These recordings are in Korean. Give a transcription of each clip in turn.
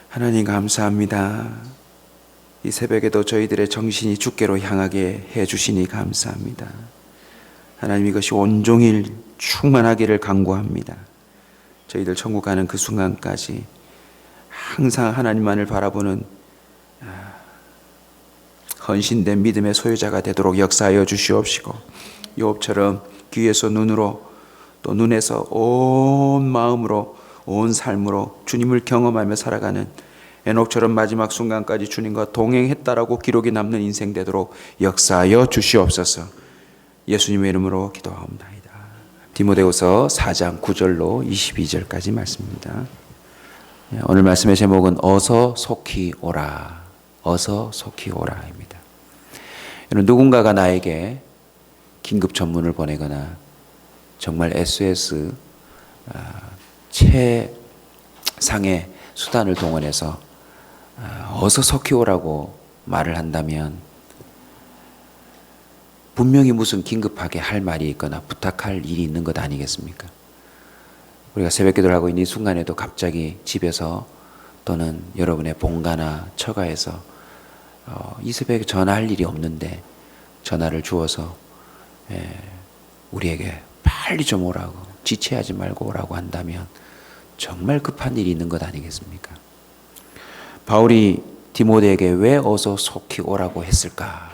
하나님 감사합니다. 이 새벽에도 저희들의 정신이 주께로 향하게 해주시니 감사합니다. 하나님, 이것이 온종일 충만하기를 간구합니다. 저희들 천국 가는 그 순간까지 항상 하나님만을 바라보는 헌신된 믿음의 소유자가 되도록 역사하여 주시옵시고, 욥처럼 귀에서 눈으로 또 눈에서 온 마음으로 온 삶으로 주님을 경험하며 살아가는 에녹처럼 마지막 순간까지 주님과 동행했다라고 기록이 남는 인생 되도록 역사하여 주시옵소서. 예수님의 이름으로 기도하옵나이다. 디모데후서 4장 9절로 22절까지 말씀입니다. 오늘 말씀의 제목은 어서 속히 오라. 어서 속히 오라입니다. 누군가가 나에게 긴급 전문을 보내거나 정말 SOS 최상의 수단을 동원해서 어서 속히 오라고 말을 한다면 분명히 무슨 긴급하게 할 말이 있거나 부탁할 일이 있는 것 아니겠습니까? 우리가 새벽 기도를 하고 있는 이 순간에도 갑자기 집에서 또는 여러분의 본가나 처가에서 이 새벽에 전화할 일이 없는데 전화를 주어서 우리에게 빨리 좀 오라고, 지체하지 말고 오라고 한다면 정말 급한 일이 있는 것 아니겠습니까? 바울이 디모데에게 왜 어서 속히 오라고 했을까?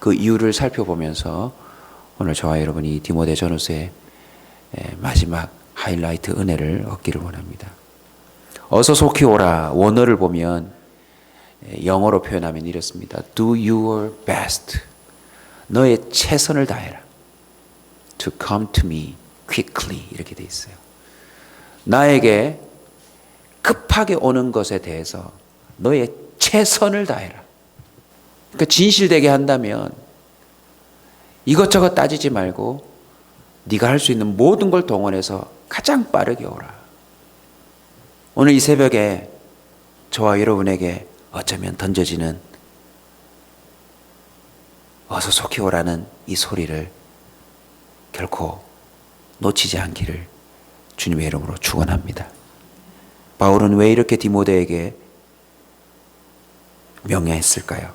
그 이유를 살펴보면서 오늘 저와 여러분이 디모데 전후서의 마지막 하이라이트 은혜를 얻기를 원합니다. 어서 속히 오라, 원어를 보면 영어로 표현하면 이렇습니다. Do your best. 너의 최선을 다해라. To come to me quickly. 이렇게 돼 있어요. 나에게 급하게 오는 것에 대해서 너의 최선을 다해라. 그러니까 진실되게 한다면 이것저것 따지지 말고 네가 할 수 있는 모든 걸 동원해서 가장 빠르게 오라. 오늘 이 새벽에 저와 여러분에게 어쩌면 던져지는 어서 속히 오라는 이 소리를 결코 놓치지 않기를 주님의 이름으로 축원합니다. 바울은 왜 이렇게 디모데에게 명령했을까요?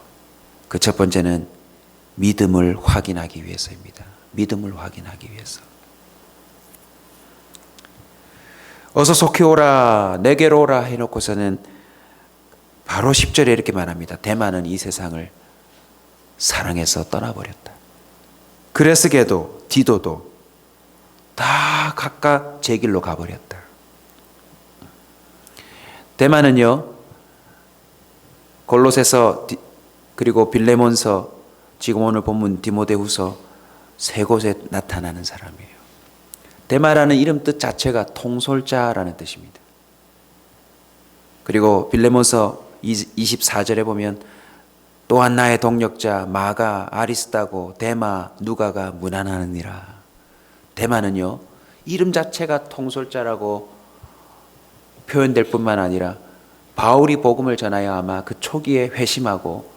그 첫 번째는 믿음을 확인하기 위해서입니다. 믿음을 확인하기 위해서. 어서 속히 오라, 내게로 오라 해놓고서는 바로 10절에 이렇게 말합니다. 데마는 이 세상을 사랑해서 떠나버렸다. 그레스게도 디도도 다 각각 제 길로 가버렸다. 데마는요, 골로새서 그리고 빌레몬서, 지금 오늘 본문 디모데후서 세 곳에 나타나는 사람이에요. 데마라는 이름 뜻 자체가 통솔자라는 뜻입니다. 그리고 빌레몬서 24절에 보면 또한 나의 동력자 마가 아리스다고 데마 누가가 문안하느니라. 데마는요, 이름 자체가 통솔자라고 표현될 뿐만 아니라 바울이 복음을 전하여 아마 그 초기에 회심하고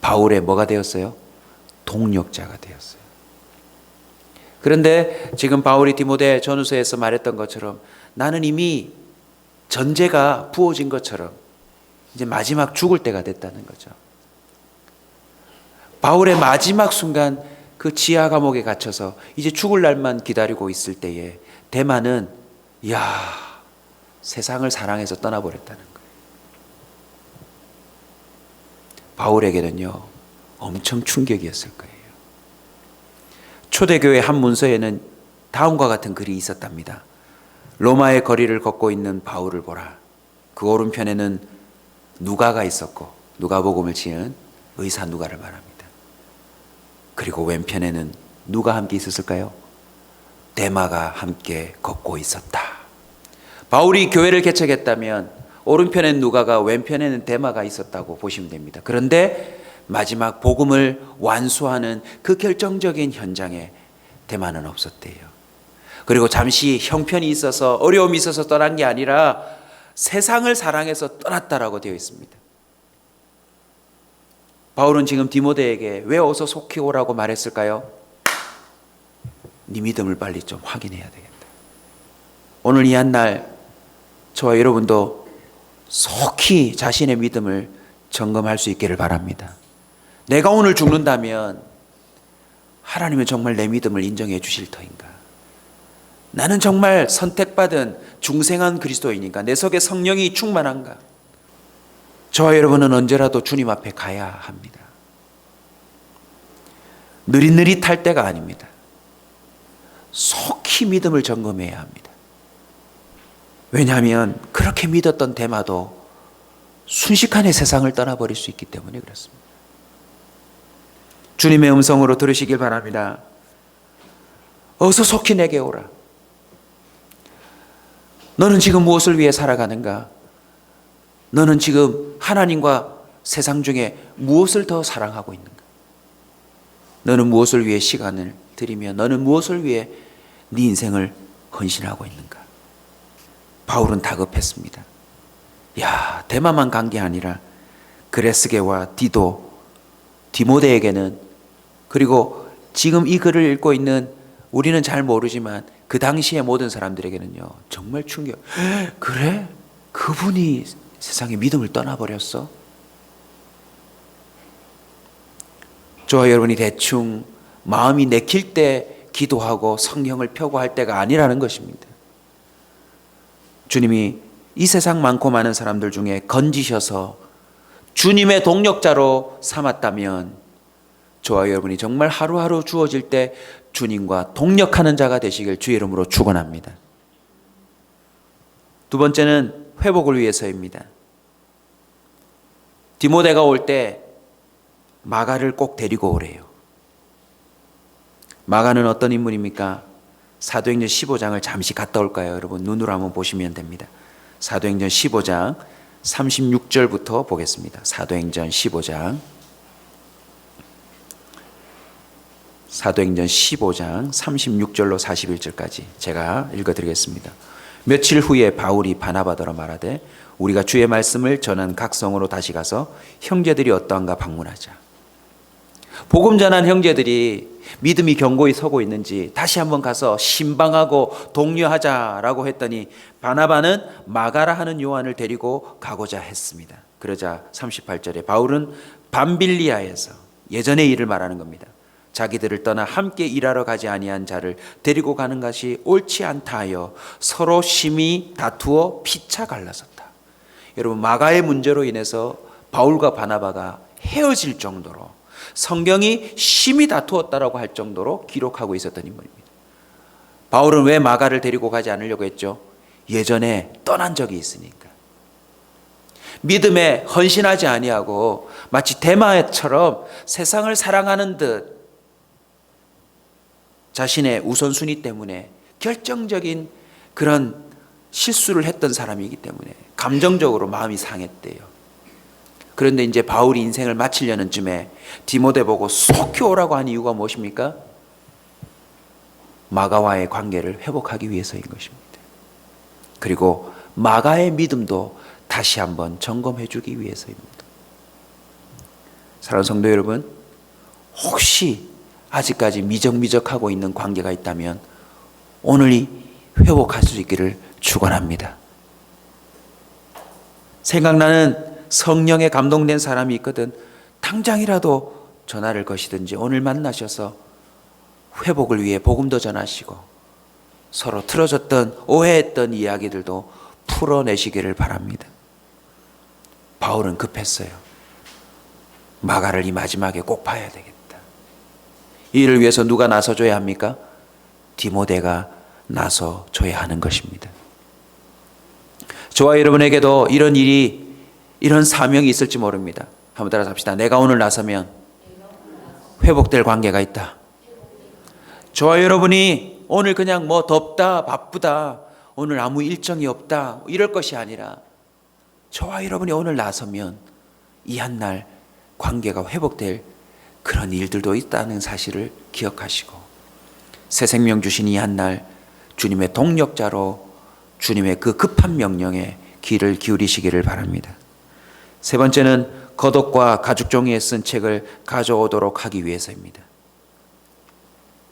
바울의 뭐가 되었어요? 동력자가 되었어요. 그런데 지금 바울이 디모데 전후서에서 말했던 것처럼 나는 이미 전제가 부어진 것처럼 이제 마지막 죽을 때가 됐다는 거죠. 바울의 마지막 순간 그 지하 감옥에 갇혀서 이제 죽을 날만 기다리고 있을 때에 데마는 세상을 사랑해서 떠나버렸다는 거예요. 바울에게는요, 엄청 충격이었을 거예요. 초대교회 한 문서에는 다음과 같은 글이 있었답니다. 로마의 거리를 걷고 있는 바울을 보라. 그 오른편에는 누가가 있었고, 누가복음을 지은 의사 누가를 말합니다. 그리고 왼편에는 누가 함께 있었을까요? 데마가 함께 걷고 있었다. 바울이 교회를 개척했다면 오른편에는 누가가, 왼편에는 데마가 있었다고 보시면 됩니다. 그런데 마지막 복음을 완수하는 그 결정적인 현장에 데마는 없었대요. 그리고 잠시 형편이 있어서, 어려움이 있어서 떠난 게 아니라 세상을 사랑해서 떠났다라고 되어 있습니다. 바울은 지금 디모데에게 왜 어서 속히 오라고 말했을까요? 네 믿음을 빨리 좀 확인해야 되겠다. 오늘 이 한날 저와 여러분도 속히 자신의 믿음을 점검할 수 있기를 바랍니다. 내가 오늘 죽는다면 하나님은 정말 내 믿음을 인정해 주실 터인가? 나는 정말 선택받은 중생한 그리스도인인가? 내 속에 성령이 충만한가? 저와 여러분은 언제라도 주님 앞에 가야 합니다. 느릿느릿할 때가 아닙니다. 속히 믿음을 점검해야 합니다. 왜냐하면 그렇게 믿었던 데마도 순식간에 세상을 떠나버릴 수 있기 때문에 그렇습니다. 주님의 음성으로 들으시길 바랍니다. 어서 속히 내게 오라. 너는 지금 무엇을 위해 살아가는가? 너는 지금 하나님과 세상 중에 무엇을 더 사랑하고 있는가? 너는 무엇을 위해 시간을 들이며 너는 무엇을 위해 네 인생을 헌신하고 있는가? 바울은 다급했습니다. 야, 데마만 간 게 아니라 그레스게와 디도, 디모데에게는, 그리고 지금 이 글을 읽고 있는 우리는 잘 모르지만 그 당시의 모든 사람들에게는요, 정말 충격. 그래? 그분이 세상에 믿음을 떠나버렸어? 저와 여러분이 대충 마음이 내킬 때 기도하고 성경을 펴고 할 때가 아니라는 것입니다. 주님이 이 세상 많고 많은 사람들 중에 건지셔서 주님의 동력자로 삼았다면 저와 여러분이 정말 하루하루 주어질 때 주님과 동력하는 자가 되시길 주의 이름으로 축원합니다. 두 번째는 회복을 위해서입니다. 디모데가 올 때 마가를 꼭 데리고 오래요. 마가는 어떤 인물입니까? 사도행전 15장을 잠시 갔다 올까요? 여러분 눈으로 한번 보시면 됩니다. 사도행전 15장 36절부터 보겠습니다. 사도행전 15장 36절로 41절까지 제가 읽어드리겠습니다. 며칠 후에 바울이 바나바더러 말하되 우리가 주의 말씀을 전한 각 성으로 다시 가서 형제들이 어떠한가 방문하자. 복음 전한 형제들이 믿음이 견고히 서고 있는지 다시 한번 가서 신방하고 독려하자라고 했더니 바나바는 마가라 하는 요한을 데리고 가고자 했습니다. 그러자 38절에 바울은 밤빌리아에서 예전의 일을 말하는 겁니다. 자기들을 떠나 함께 일하러 가지 아니한 자를 데리고 가는 것이 옳지 않다 하여 서로 심히 다투어 피차 갈라섰다. 여러분 마가의 문제로 인해서 바울과 바나바가 헤어질 정도로 성경이 심히 다투었다라고 할 정도로 기록하고 있었던 인물입니다. 바울은 왜 마가를 데리고 가지 않으려고 했죠? 예전에 떠난 적이 있으니까. 믿음에 헌신하지 아니하고 마치 데마처럼 세상을 사랑하는 듯 자신의 우선순위 때문에 결정적인 그런 실수를 했던 사람이기 때문에 감정적으로 마음이 상했대요. 그런데 이제 바울이 인생을 마치려는 쯤에 디모데 보고 속히 오라고 한 이유가 무엇입니까? 마가와의 관계를 회복하기 위해서인 것입니다. 그리고 마가의 믿음도 다시 한번 점검해 주기 위해서입니다. 사랑하는 성도 여러분, 혹시 아직까지 미적미적하고 있는 관계가 있다면 오늘이 회복할 수 있기를 축원합니다. 생각나는 성령에 감동된 사람이 있거든 당장이라도 전화를 거시든지 오늘 만나셔서 회복을 위해 복음도 전하시고 서로 틀어졌던 오해했던 이야기들도 풀어내시기를 바랍니다. 바울은 급했어요. 마가를 이 마지막에 꼭 봐야 되겠다. 이 일을 위해서 누가 나서줘야 합니까? 디모데가 나서줘야 하는 것입니다. 저와 여러분에게도 이런 일이 이런 사명이 있을지 모릅니다. 한번 따라서 합시다. 내가 오늘 나서면 회복될 관계가 있다. 저와 여러분이 오늘 그냥 뭐 덥다 바쁘다 오늘 아무 일정이 없다 이럴 것이 아니라 저와 여러분이 오늘 나서면 이 한날 관계가 회복될 그런 일들도 있다는 사실을 기억하시고 새 생명 주신 이 한날 주님의 동력자로 주님의 그 급한 명령에 귀를 기울이시기를 바랍니다. 세 번째는 겉옷과 가죽 종이에 쓴 책을 가져오도록 하기 위해서입니다.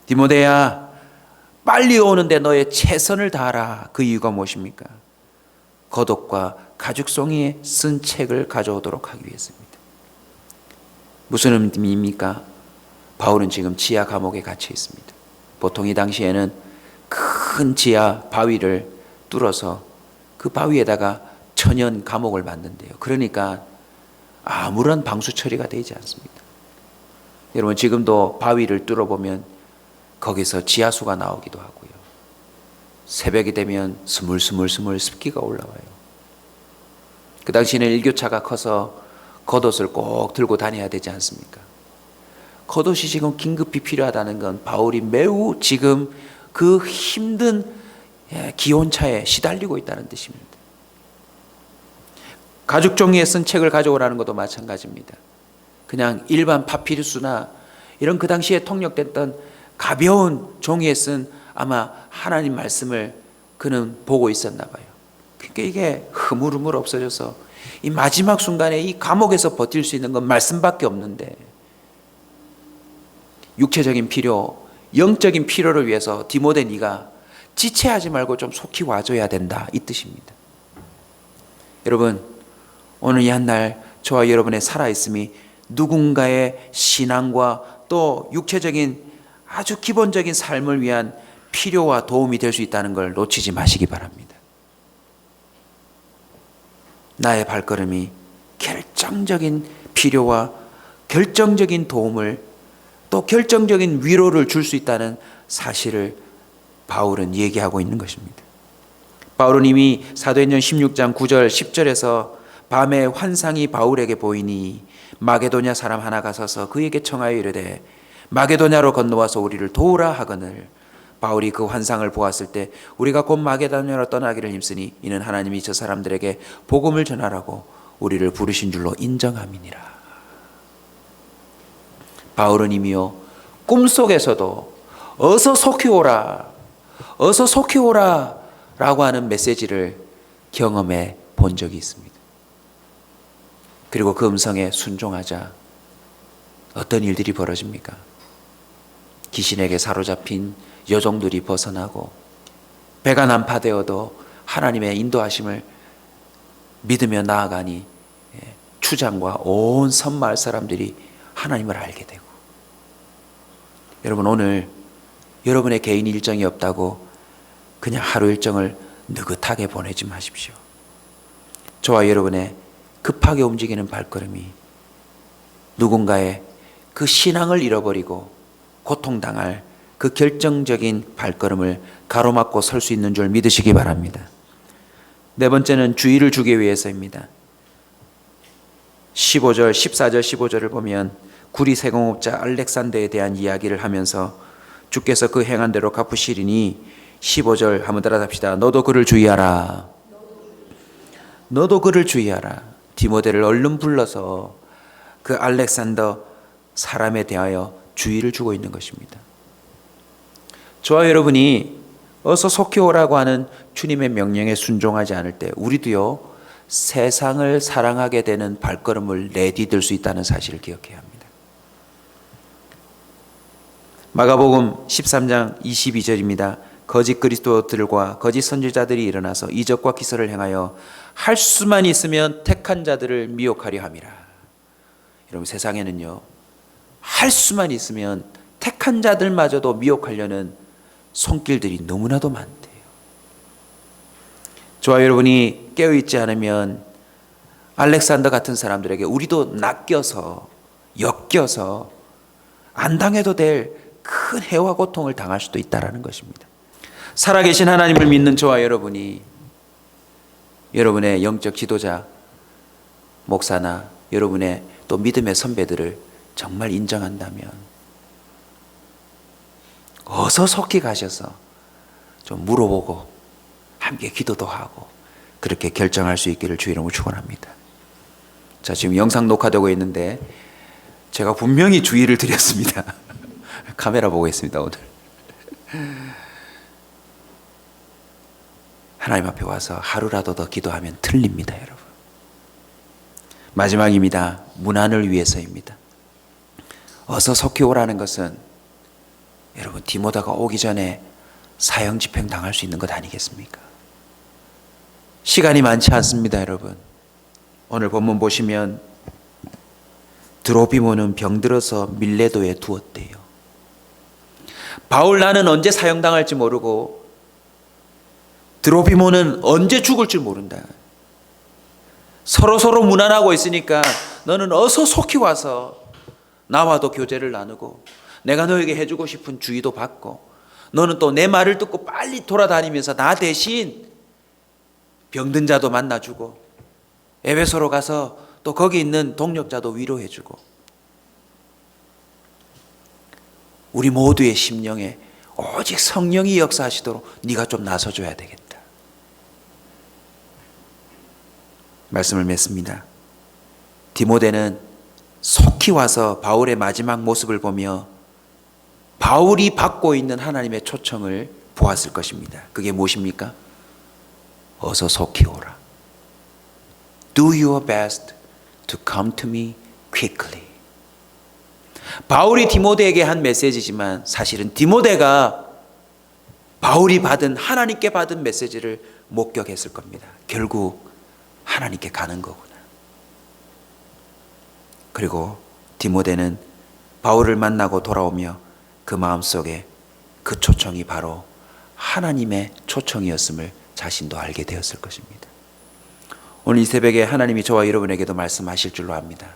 디모데야, 빨리 오는데 너의 최선을 다하라. 그 이유가 무엇입니까? 겉옷과 가죽 종이에 쓴 책을 가져오도록 하기 위해서입니다. 무슨 의미입니까? 바울은 지금 지하 감옥에 갇혀 있습니다. 보통 이 당시에는 큰 지하 바위를 뚫어서 그 바위에다가 천연 감옥을 만든대요. 그러니까 아무런 방수 처리가 되지 않습니다. 여러분, 지금도 바위를 뚫어보면 거기서 지하수가 나오기도 하고요. 새벽이 되면 스물스물 습기가 올라와요. 그 당시에는 일교차가 커서 겉옷을 꼭 들고 다녀야 되지 않습니까? 겉옷이 지금 긴급히 필요하다는 건 바울이 매우 지금 그 힘든 기온차에 시달리고 있다는 뜻입니다. 가죽 종이에 쓴 책을 가져오라는 것도 마찬가지입니다. 그냥 일반 파피루스나 이런 그 당시에 통역됐던 가벼운 종이에 쓴 아마 하나님 말씀을 그는 보고 있었나 봐요. 그러니까 이게 흐물흐물 없어져서 이 마지막 순간에 이 감옥에서 버틸 수 있는 건 말씀밖에 없는데, 육체적인 필요, 영적인 필요를 위해서 디모데 네가 지체하지 말고 좀 속히 와줘야 된다, 이 뜻입니다. 여러분, 오늘 이 한 날 저와 여러분의 살아있음이 누군가의 신앙과 또 육체적인 아주 기본적인 삶을 위한 필요와 도움이 될 수 있다는 걸 놓치지 마시기 바랍니다. 나의 발걸음이 결정적인 필요와 결정적인 도움을 또 결정적인 위로를 줄 수 있다는 사실을 바울은 얘기하고 있는 것입니다. 바울은 이미 사도행전 16장 9절 10절에서 밤에 환상이 바울에게 보이니 마게도냐 사람 하나가 서서 그에게 청하여 이르되 마게도냐로 건너와서 우리를 도우라 하거늘, 바울이 그 환상을 보았을 때 우리가 곧 마게도냐로 떠나기를 힘쓰니 이는 하나님이 저 사람들에게 복음을 전하라고 우리를 부르신 줄로 인정함이니라. 바울은 이미요 꿈속에서도 어서 속히 오라, 어서 속히 오라 라고 하는 메시지를 경험해 본 적이 있습니다. 그리고 그 음성에 순종하자 어떤 일들이 벌어집니까? 귀신에게 사로잡힌 여종들이 벗어나고, 배가 난파되어도 하나님의 인도하심을 믿으며 나아가니 추장과 온 섬마을 사람들이 하나님을 알게 되고, 여러분, 오늘 여러분의 개인 일정이 없다고 그냥 하루 일정을 느긋하게 보내지 마십시오. 저와 여러분의 급하게 움직이는 발걸음이 누군가의 그 신앙을 잃어버리고 고통당할 그 결정적인 발걸음을 가로막고 설 수 있는 줄 믿으시기 바랍니다. 네 번째는 주의를 주기 위해서입니다. 14절 15절을 보면 구리 세공업자 알렉산더에 대한 이야기를 하면서 주께서 그 행한 대로 갚으시리니, 15절 한번 따라합시다. 너도 그를 주의하라. 너도 그를 주의하라. 디모데를 얼른 불러서 그 알렉산더 사람에 대하여 주의를 주고 있는 것입니다. 저와 여러분이 어서 속히 오라고 하는 주님의 명령에 순종하지 않을 때 우리도요 세상을 사랑하게 되는 발걸음을 내디딜 수 있다는 사실을 기억해야 합니다. 마가복음 13장 22절입니다. 거짓 그리스도들과 거짓 선지자들이 일어나서 이적과 기사를 행하여 할 수만 있으면 택한 자들을 미혹하려 함이라. 여러분, 세상에는요 할 수만 있으면 택한 자들마저도 미혹하려는 손길들이 너무나도 많대요. 저와 여러분이 깨어있지 않으면 알렉산더 같은 사람들에게 우리도 낚여서 엮여서 안 당해도 될 큰 해와 고통을 당할 수도 있다는 것입니다. 살아계신 하나님을 믿는 저와 여러분이 여러분의 영적 지도자, 목사나 여러분의 또 믿음의 선배들을 정말 인정한다면 어서 속히 가셔서 좀 물어보고 함께 기도도 하고 그렇게 결정할 수 있기를 주의 이름으로 축원합니다. 자, 지금 영상 녹화되고 있는데 제가 분명히 주의를 드렸습니다. 카메라 보고 있습니다. 오늘 하나님 앞에 와서 하루라도 더 기도하면 틀립니다. 여러분, 마지막입니다. 문안을 위해서입니다. 어서 속히 오라는 것은 여러분 디모데가 오기 전에 사형 집행 당할 수 있는 것 아니겠습니까? 시간이 많지 않습니다, 여러분. 오늘 본문 보시면 드로피모는 병들어서 밀레도에 두었대요. 바울 나는 언제 사형당할지 모르고 드로피모는 언제 죽을 줄 모른다. 서로 무난하고 있으니까 너는 어서 속히 와서 나와도 교제를 나누고 내가 너에게 해주고 싶은 주의도 받고 너는 또 내 말을 듣고 빨리 돌아다니면서 나 대신 병든 자도 만나주고 에베소로 가서 또 거기 있는 동력자도 위로해주고 우리 모두의 심령에 오직 성령이 역사하시도록 네가 좀 나서줘야 되겠다. 말씀을 맺습니다. 디모데는 속히 와서 바울의 마지막 모습을 보며 바울이 받고 있는 하나님의 초청을 보았을 것입니다. 그게 무엇입니까? 어서 속히 오라. Do your best to come to me quickly. 바울이 디모데에게 한 메시지지만 사실은 디모데가 바울이 받은 하나님께 받은 메시지를 목격했을 겁니다. 결국 하나님께 가는 거구나. 그리고 디모데는 바울을 만나고 돌아오며 그 마음속에 그 초청이 바로 하나님의 초청이었음을 자신도 알게 되었을 것입니다. 오늘 이 새벽에 하나님이 저와 여러분에게도 말씀하실 줄로 압니다.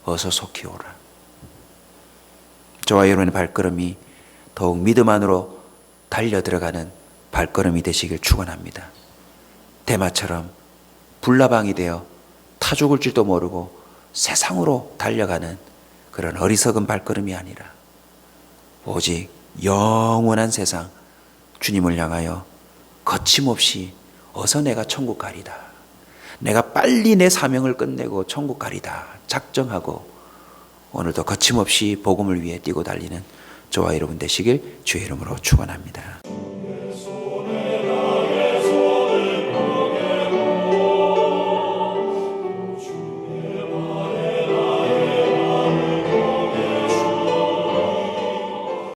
어서 속히 오라. 저와 여러분의 발걸음이 더욱 믿음 안으로 달려 들어가는 발걸음이 되시길 축원합니다. 대마처럼 불나방이 되어 타 죽을 줄도 모르고 세상으로 달려가는 그런 어리석은 발걸음이 아니라 오직 영원한 세상 주님을 향하여 거침없이 어서 내가 천국 가리다. 내가 빨리 내 사명을 끝내고 천국 가리다. 작정하고 오늘도 거침없이 복음을 위해 뛰고 달리는 저와 여러분 되시길 주의 이름으로 축원합니다.